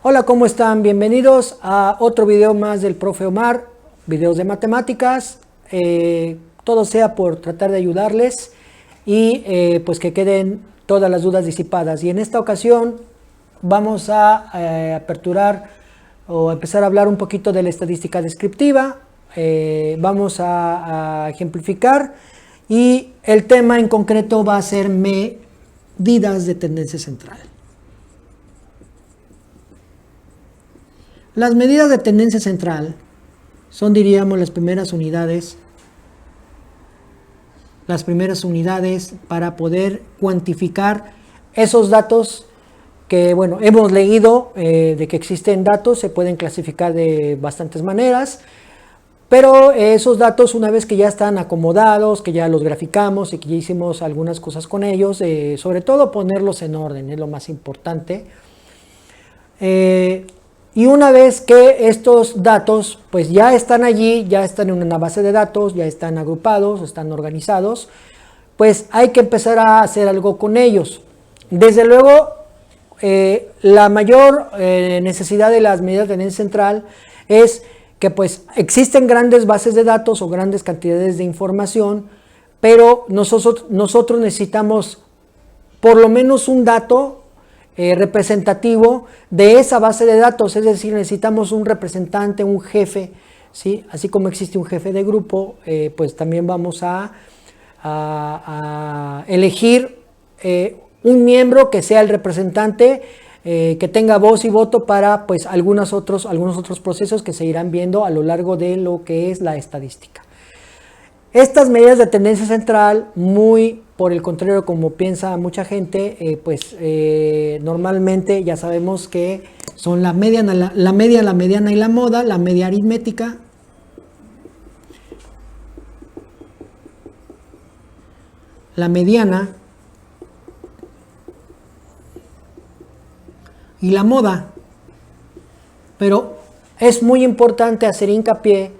Hola, ¿cómo están? Bienvenidos a otro video más del profe Omar, videos de matemáticas. Todo sea por tratar de ayudarles y pues que queden todas las dudas disipadas. Y en esta ocasión vamos a aperturar o empezar a hablar un poquito de la estadística descriptiva. Vamos a ejemplificar y el tema en concreto va a ser medidas de tendencia central. Las medidas de tendencia central son, diríamos, las primeras unidades para poder cuantificar esos datos que, bueno, hemos leído de que existen datos, se pueden clasificar de bastantes maneras, pero esos datos, una vez que ya están acomodados, que ya los graficamos y que ya hicimos algunas cosas con ellos, sobre todo ponerlos en orden es lo más importante. Y una vez que estos datos pues ya están allí, ya están en una base de datos, ya están agrupados, están organizados, pues hay que empezar a hacer algo con ellos. Desde luego, la mayor necesidad de las medidas de tendencia central es que pues existen grandes bases de datos o grandes cantidades de información, pero nosotros necesitamos por lo menos un dato representativo de esa base de datos, es decir, necesitamos un representante, un jefe, ¿sí? Así como existe un jefe de grupo, pues también vamos a elegir un miembro que sea el representante, que tenga voz y voto para pues algunos otros procesos que se irán viendo a lo largo de lo que es la estadística. Estas medidas de tendencia central, muy por el contrario como piensa mucha gente, normalmente ya sabemos que son la media, la mediana y la moda, la media aritmética, la mediana y la moda. Pero es muy importante hacer hincapié,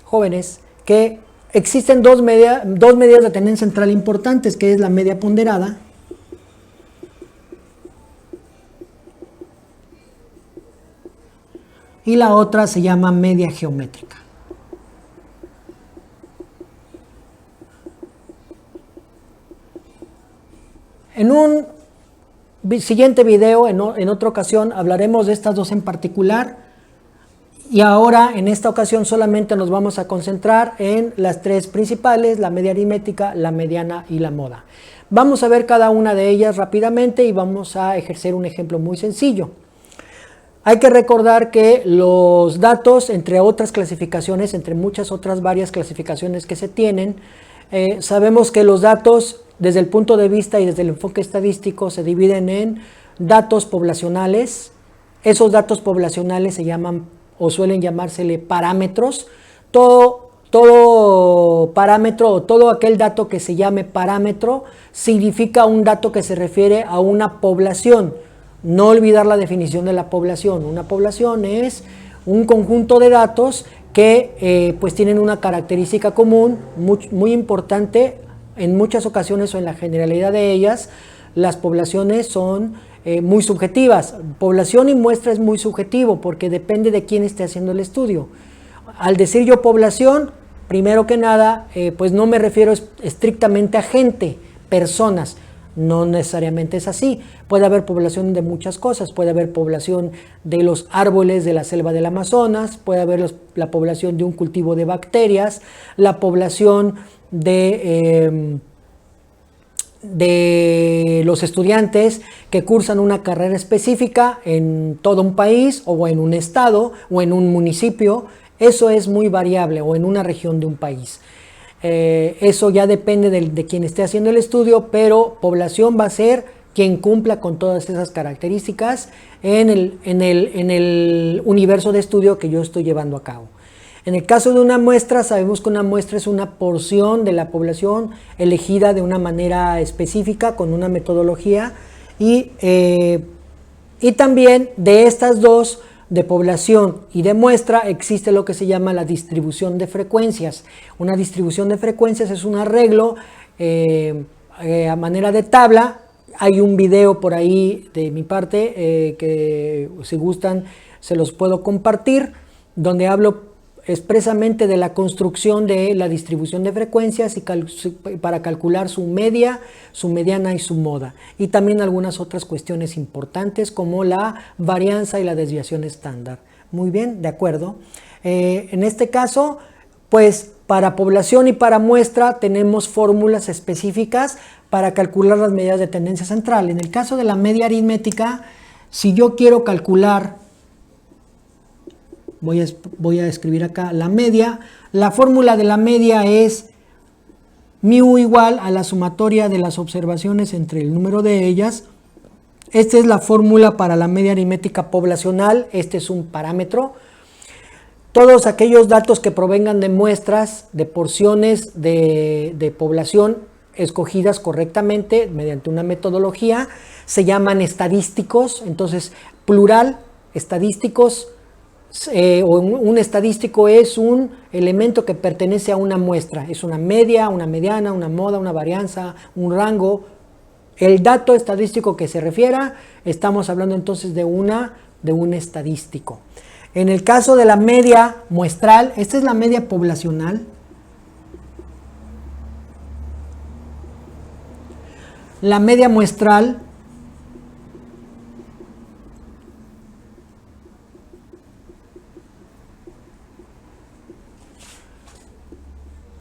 jóvenes, que existen dos medidas de tendencia central importantes, que es la media ponderada y la otra se llama media geométrica. En un siguiente video, en otra ocasión, hablaremos de estas dos en particular. Y ahora, en esta ocasión, solamente nos vamos a concentrar en las tres principales, la media aritmética, la mediana y la moda. Vamos a ver cada una de ellas rápidamente y vamos a ejercer un ejemplo muy sencillo. Hay que recordar que los datos, entre otras clasificaciones, entre muchas otras varias clasificaciones que se tienen, sabemos que los datos, desde el punto de vista y desde el enfoque estadístico, se dividen en datos poblacionales. Esos datos poblacionales se llaman o suelen llamársele parámetros. Todo parámetro o todo aquel dato que se llame parámetro significa un dato que se refiere a una población. No olvidar la definición de la población. Una población es un conjunto de datos que pues tienen una característica común muy importante. En muchas ocasiones o en la generalidad de ellas, las poblaciones son muy subjetivas. Población y muestra es muy subjetivo porque depende de quién esté haciendo el estudio. Al decir yo población, primero que nada, pues no me refiero estrictamente a gente, personas. No necesariamente es así. Puede haber población de muchas cosas. Puede haber población de los árboles de la selva del Amazonas, puede haber la población de un cultivo de bacterias, la población de los estudiantes que cursan una carrera específica en todo un país o en un estado o en un municipio. Eso es muy variable, o en una región de un país. Eso ya depende de quien esté haciendo el estudio, pero población va a ser quien cumpla con todas esas características en el universo de estudio que yo estoy llevando a cabo. En el caso de una muestra, sabemos que una muestra es una porción de la población elegida de una manera específica, con una metodología, y también de estas dos, de población y de muestra, existe lo que se llama la distribución de frecuencias. Una distribución de frecuencias es un arreglo a manera de tabla Hay un video por ahí de mi parte que si gustan se los puedo compartir, donde hablo expresamente de la construcción de la distribución de frecuencias y para calcular su media, su mediana y su moda. Y también algunas otras cuestiones importantes como la varianza y la desviación estándar. Muy bien, de acuerdo. En este caso, pues para población y para muestra tenemos fórmulas específicas para calcular las medidas de tendencia central. En el caso de la media aritmética, si yo quiero calcular, voy a escribir acá la media, la fórmula de la media es mu igual a la sumatoria de las observaciones entre el número de ellas. Esta es la fórmula para la media aritmética poblacional, este es un parámetro. Todos aquellos datos que provengan de muestras, de porciones de población escogidas correctamente mediante una metodología, se llaman estadísticos. Entonces, plural, estadísticos, un estadístico es un elemento que pertenece a una muestra. Es una media, una mediana, una moda, una varianza, un rango. El dato estadístico que se refiera, estamos hablando entonces de un estadístico. En el caso de la media muestral, esta es la media poblacional. La media muestral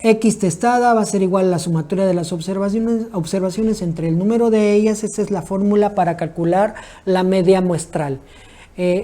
X testada va a ser igual a la sumatoria de las observaciones entre el número de ellas. Esta es la fórmula para calcular la media muestral.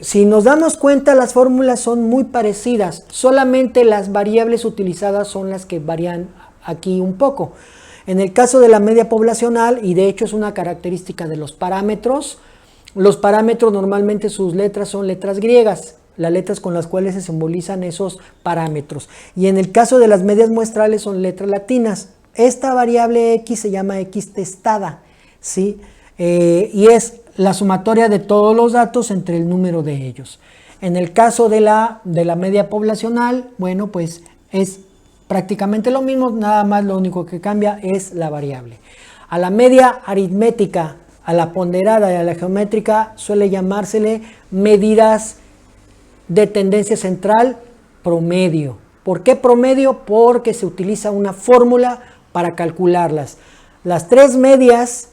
Si nos damos cuenta, las fórmulas son muy parecidas, solamente las variables utilizadas son las que varían aquí un poco. En el caso de la media poblacional, y de hecho es una característica de los parámetros normalmente sus letras son letras griegas, las letras con las cuales se simbolizan esos parámetros. Y en el caso de las medias muestrales son letras latinas. Esta variable X se llama X testada, ¿sí? Y es la sumatoria de todos los datos entre el número de ellos. En el caso de la media poblacional, bueno, pues es prácticamente lo mismo, nada más lo único que cambia es la variable. A la media aritmética, a la ponderada y a la geométrica suele llamársele medidas de tendencia central promedio. ¿Por qué promedio? Porque se utiliza una fórmula para calcularlas. Las tres medias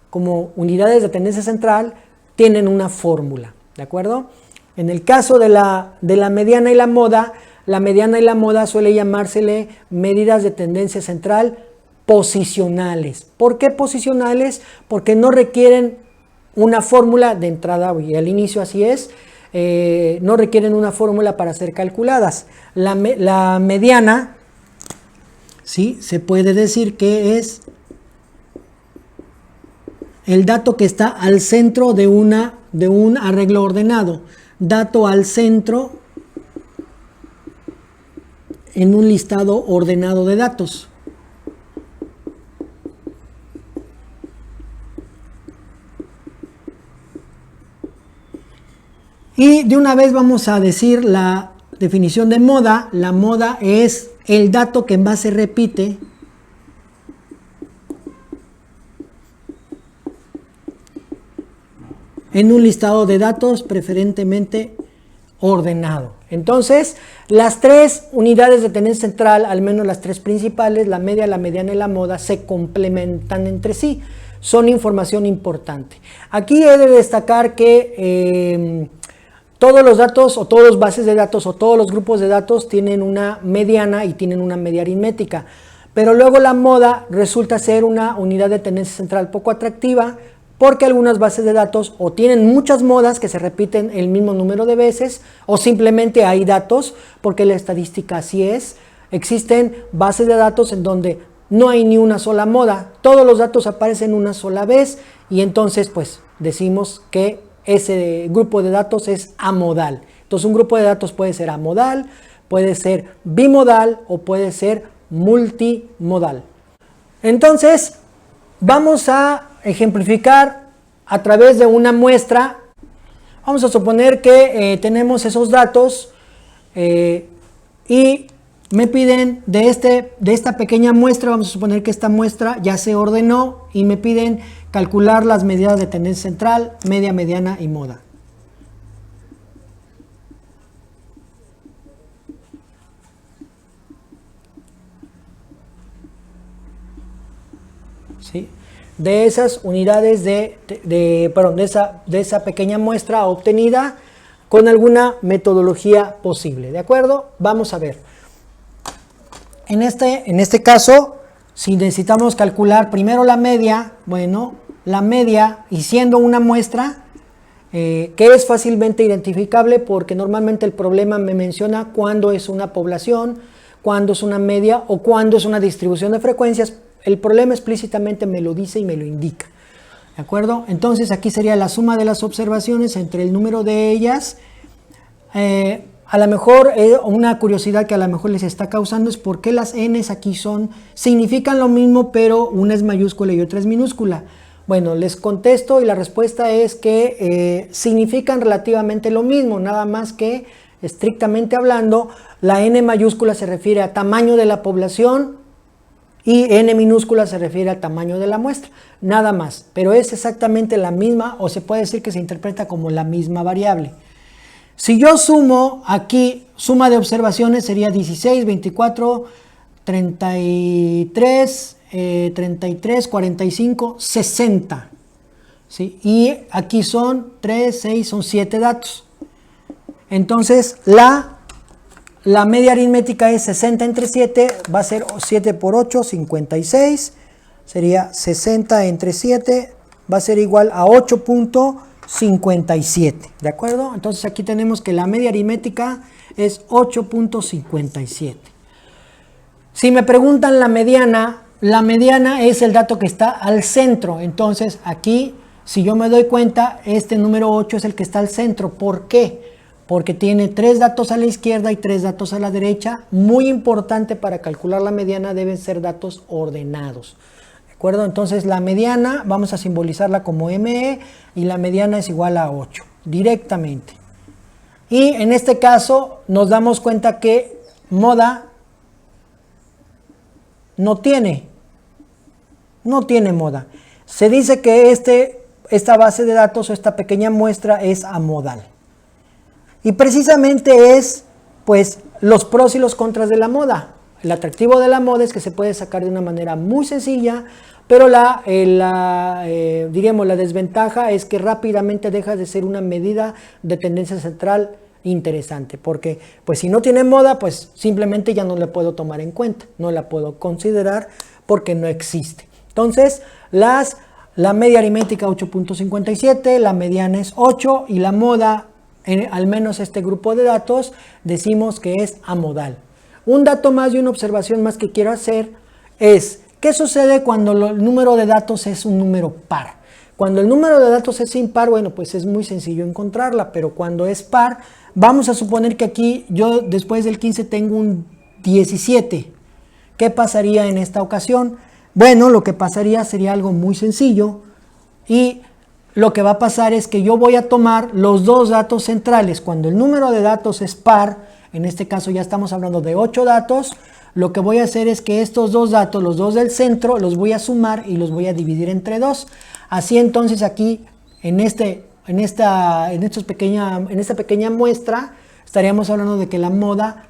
como unidades de tendencia central tienen una fórmula, ¿de acuerdo? En el caso de la mediana y la moda suele llamársele medidas de tendencia central posicionales. ¿Por qué posicionales? Porque no requieren una fórmula de entrada y al inicio, así es, no requieren una fórmula para ser calculadas. La mediana, ¿sí? Se puede decir que es el dato que está al centro de un arreglo ordenado. Dato al centro en un listado ordenado de datos. Y de una vez vamos a decir la definición de moda. La moda es el dato que más se repite en un listado de datos preferentemente ordenado. Entonces, las tres unidades de tendencia central, al menos las tres principales, la media, la mediana y la moda, se complementan entre sí. Son información importante. Aquí he de destacar que todos los datos o todas las bases de datos o todos los grupos de datos tienen una mediana y tienen una media aritmética. Pero luego la moda resulta ser una unidad de tendencia central poco atractiva, porque algunas bases de datos o tienen muchas modas que se repiten el mismo número de veces, o simplemente hay datos, porque la estadística así es. Existen bases de datos en donde no hay ni una sola moda, todos los datos aparecen una sola vez y entonces pues decimos que ese grupo de datos es amodal. Entonces un grupo de datos puede ser amodal, puede ser bimodal o puede ser multimodal. Entonces vamos a ejemplificar a través de una muestra. Vamos a suponer que tenemos esos datos y me piden de esta pequeña muestra, vamos a suponer que esta muestra ya se ordenó y me piden calcular las medidas de tendencia central, media, mediana y moda. ¿Sí? De esas unidades de esa pequeña muestra obtenida con alguna metodología posible, ¿de acuerdo? Vamos a ver. En este caso, si necesitamos calcular primero la media, bueno, la media, y siendo una muestra que es fácilmente identificable porque normalmente el problema me menciona cuándo es una población, cuándo es una media o cuándo es una distribución de frecuencias. El problema explícitamente me lo dice y me lo indica, ¿de acuerdo? Entonces aquí sería la suma de las observaciones entre el número de ellas. A lo mejor una curiosidad que a lo mejor les está causando es por qué las n's aquí significan lo mismo, pero una es mayúscula y otra es minúscula. Bueno, les contesto y la respuesta es que significan relativamente lo mismo, nada más que estrictamente hablando, la n mayúscula se refiere a tamaño de la población y n minúscula se refiere al tamaño de la muestra, nada más, pero es exactamente la misma, o se puede decir que se interpreta como la misma variable. Si yo sumo aquí, suma de observaciones sería 16, 24, 33, 45, 60. ¿Sí? Y aquí son 3, 6, son 7 datos. Entonces, la media aritmética es 60 entre 7, va a ser 7 por 8, 56. Sería 60 entre 7, va a ser igual a 8.57, ¿de acuerdo? Entonces aquí tenemos que la media aritmética es 8.57. Si me preguntan la mediana es el dato que está al centro. Entonces aquí, si yo me doy cuenta, este número 8 es el que está al centro. ¿Por qué? Porque tiene 3 datos a la izquierda y 3 datos a la derecha. Muy importante para calcular la mediana deben ser datos ordenados. ¿De acuerdo? Entonces la mediana vamos a simbolizarla como ME y la mediana es igual a 8 directamente. Y en este caso nos damos cuenta que moda no tiene moda. Se dice que esta base de datos o esta pequeña muestra es amodal. Y precisamente es pues los pros y los contras de la moda. El atractivo de la moda es que se puede sacar de una manera muy sencilla, pero diríamos, la desventaja es que rápidamente deja de ser una medida de tendencia central interesante, porque pues si no tiene moda, pues simplemente ya no la puedo tomar en cuenta, no la puedo considerar porque no existe. Entonces, la media aritmética 8.57, la mediana es 8 y la moda, al menos este grupo de datos, decimos que es amodal. Un dato más y una observación más que quiero hacer es, ¿qué sucede cuando el número de datos es un número par? Cuando el número de datos es impar, bueno, pues es muy sencillo encontrarla, pero cuando es par, vamos a suponer que aquí yo después del 15 tengo un 17. ¿Qué pasaría en esta ocasión? Bueno, lo que pasaría sería algo muy sencillo y lo que va a pasar es que yo voy a tomar los dos datos centrales. Cuando el número de datos es par, en este caso ya estamos hablando de 8 datos, lo que voy a hacer es que estos dos datos, los dos del centro, los voy a sumar y los voy a dividir entre 2. Así entonces aquí, en esta pequeña muestra, estaríamos hablando de que la mediana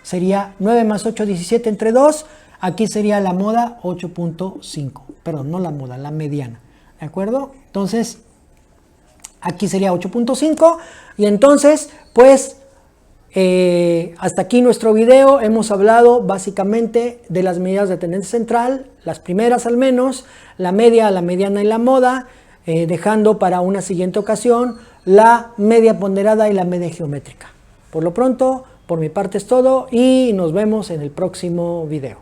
sería 9 más 8, 17 entre 2. Aquí sería la moda 8.5. Perdón, no la moda, la mediana. ¿De acuerdo? Entonces, aquí sería 8.5 y entonces, pues, hasta aquí nuestro video. Hemos hablado básicamente de las medidas de tendencia central, las primeras al menos, la media, la mediana y la moda, dejando para una siguiente ocasión la media ponderada y la media geométrica. Por lo pronto, por mi parte es todo y nos vemos en el próximo video.